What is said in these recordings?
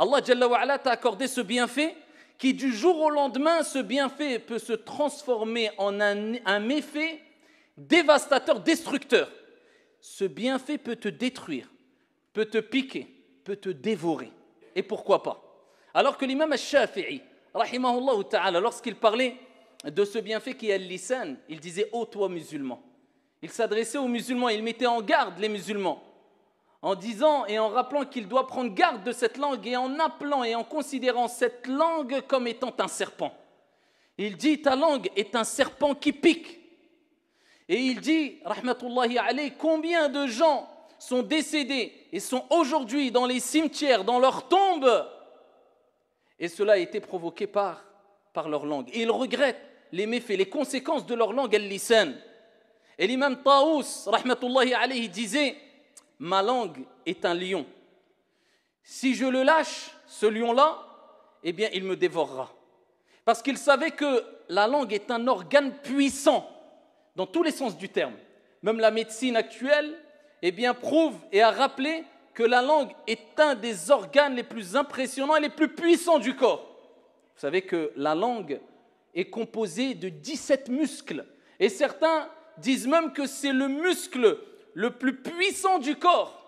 Allah Jalla wa Ala t'a accordé ce bienfait qui du jour au lendemain, ce bienfait peut se transformer en un méfait dévastateur, destructeur. Ce bienfait peut te détruire, peut te piquer, peut te dévorer. Et pourquoi pas? Alors que l'imam al-Shafi'i, rahimahullah ta'ala, lorsqu'il parlait de ce bienfait qui est al-lisan, il disait « Ô toi musulman ». Il s'adressait aux musulmans, il mettait en garde les musulmans en disant et en rappelant qu'il doit prendre garde de cette langue et en appelant et en considérant cette langue comme étant un serpent. Il dit ta langue est un serpent qui pique. Et il dit, rahmatullahi alayhi, combien de gens sont décédés et sont aujourd'hui dans les cimetières, dans leurs tombes, et cela a été provoqué par leur langue. Et ils regrettent les méfaits, les conséquences de leur langue, al-lisan. Et l'imam Taous, rahmatullahi alayhi, disait, ma langue est un lion. Si je le lâche, ce lion-là, eh bien, il me dévorera. Parce qu'il savait que la langue est un organe puissant, dans tous les sens du terme. Même la médecine actuelle, eh bien, prouve et a rappelé que la langue est un des organes les plus impressionnants et les plus puissants du corps. Vous savez que la langue est composée de 17 muscles. Et certains disent même que c'est le muscle le plus puissant du corps.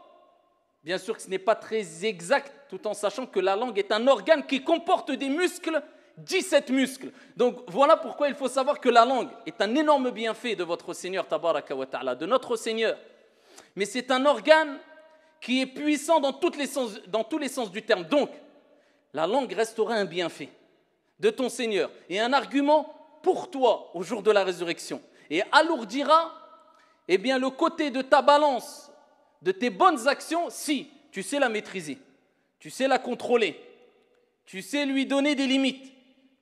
Bien sûr que ce n'est pas très exact, tout en sachant que la langue est un organe qui comporte des muscles, 17 muscles. Donc voilà pourquoi il faut savoir que la langue est un énorme bienfait de votre Seigneur, tabaraka wa ta'ala, de notre Seigneur. Mais c'est un organe qui est puissant dans tous les sens du terme. Donc, la langue restera un bienfait de ton Seigneur et un argument pour toi au jour de la résurrection. Et alourdira eh bien, le côté de ta balance, de tes bonnes actions, si tu sais la maîtriser, tu sais la contrôler, tu sais lui donner des limites,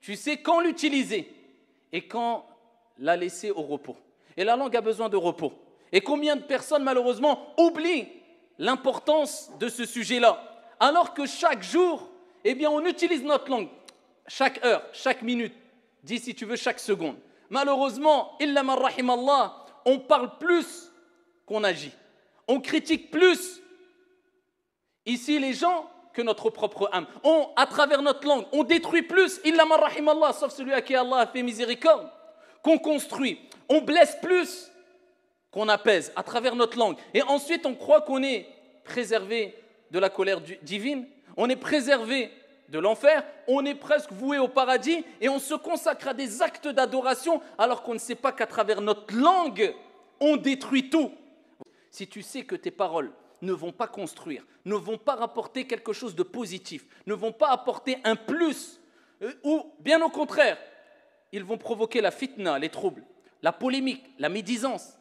tu sais quand l'utiliser et quand la laisser au repos. Et la langue a besoin de repos. Et combien de personnes, malheureusement, oublient l'importance de ce sujet-là, alors que chaque jour, eh bien, on utilise notre langue, chaque heure, chaque minute, dis si tu veux, chaque seconde. Malheureusement, illa man rahimallah, on parle plus qu'on agit. On critique plus ici les gens que notre propre âme. À travers notre langue, on détruit plus, illa man rahimallah, sauf celui à qui Allah a fait miséricorde, qu'on construit. On blesse plus qu'on apaise à travers notre langue. Et ensuite, on croit qu'on est préservé de la colère divine, on est préservé de l'enfer, on est presque voué au paradis et on se consacre à des actes d'adoration alors qu'on ne sait pas qu'à travers notre langue, on détruit tout. Si tu sais que tes paroles ne vont pas construire, ne vont pas rapporter quelque chose de positif, ne vont pas apporter un plus, ou bien au contraire, ils vont provoquer la fitna, les troubles, la polémique, la médisance,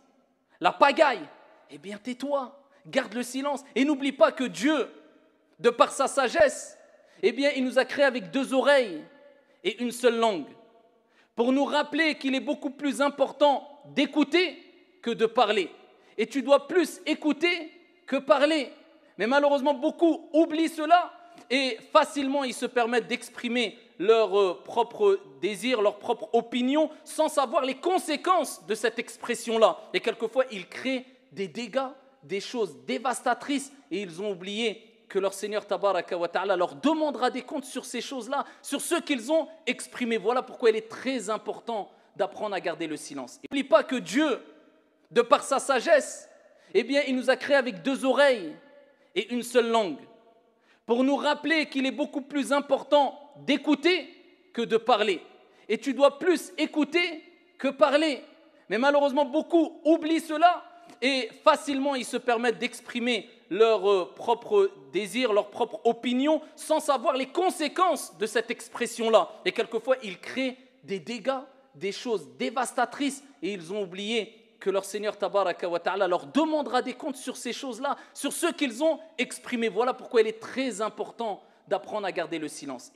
la pagaille, eh bien tais-toi, garde le silence et n'oublie pas que Dieu, de par sa sagesse, eh bien il nous a créés avec 2 oreilles et une seule langue pour nous rappeler qu'il est beaucoup plus important d'écouter que de parler. Et tu dois plus écouter que parler. Mais malheureusement, beaucoup oublient cela et facilement ils se permettent d'exprimer leurs propres désirs, leurs propres opinions sans savoir les conséquences de cette expression-là. Et quelquefois, ils créent des dégâts, des choses dévastatrices et ils ont oublié que leur Seigneur tabaraka wa ta'ala leur demandera des comptes sur ces choses-là, sur ce qu'ils ont exprimé. Voilà pourquoi il est très important d'apprendre à garder le silence. N'oublie pas que Dieu, de par sa sagesse, eh bien, il nous a créés avec 2 oreilles et une seule langue, pour nous rappeler qu'il est beaucoup plus important d'écouter que de parler. Et tu dois plus écouter que parler. Mais malheureusement, beaucoup oublient cela et facilement ils se permettent d'exprimer leurs propres désirs, leurs propres opinions, sans savoir les conséquences de cette expression-là. Et quelquefois, ils créent des dégâts, des choses dévastatrices, et ils ont oublié que leur Seigneur tabaraka wa ta'ala leur demandera des comptes sur ces choses-là, sur ce qu'ils ont exprimé. Voilà pourquoi il est très important d'apprendre à garder le silence.